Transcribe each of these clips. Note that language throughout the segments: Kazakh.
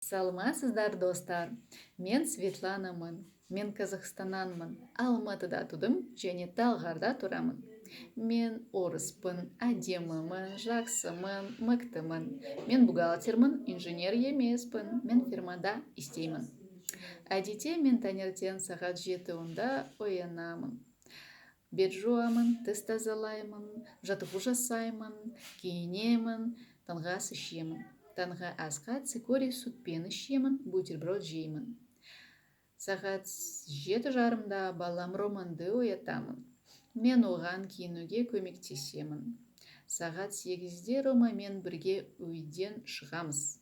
Саламатсыздар, достар. Мен Светланамын. Мен Казахстаннанмын. Алматыда тудым және Талғарда тұрамын. Мен орыспын, әдемімін, жақсымын, мықтымын. Мен бухгалтермін, инженер емеспін. Мен фирмада істеймін. Әдетте мен таңертең сағат 7-онда оянамын. Бет жуамын, тіс тазалаймын, жаттығу жасаймын, киінемін, таңғы ас ішемін. Таңғы асқа цикорий сүтпен ішемін, бутерброд жеймін. Сағат 7:30-да балам Романды оятамын. Мен оған киінуге көмектесемін. Сағат 8-де Ромамен бірге үйден шығамыз.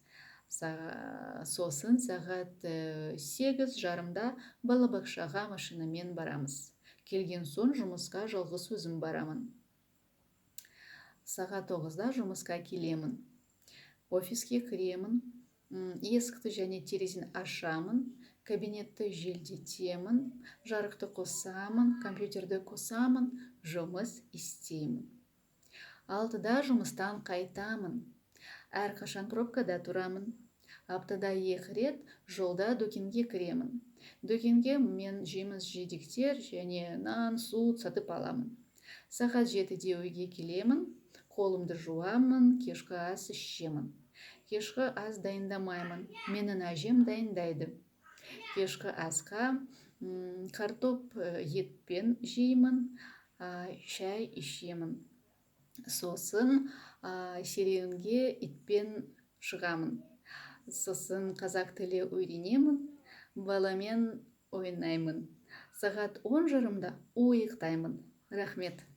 Сосын сағат 8:30-да балабақшаға машинамен барамыз. Келген соң жұмысқа жалғыз өзім барамын. Сағат 9-да жұмысқа келемін. Офиске кіремін, есікті және терезені ашамын, кабинетті желдетемін, жарықты қосамын, компьютерді қосамын, жұмыс істеймін. 6-да жұмыстан қайтамын. Әрқашан пробкада тұрамын. Аптада 2 рет жолда дүкенге кіремін. Дүкенге мен жеміс-жидектер және нан, суыт сатып аламын. Сағат 7-де үйге келемін, қолымды жуамын, кешкі ас ішемін. Кешкі ас дайындамаймын, менің әжем дайындайды. Кешкі асқа картоп етпен жеймін, шай ішемін. Сосын серуенге итпен шығамын. Сосын қазақ тілі үйренемін, баламен ойнаймын. Сағат 10:30-да ұйықтаймын. Рахмет.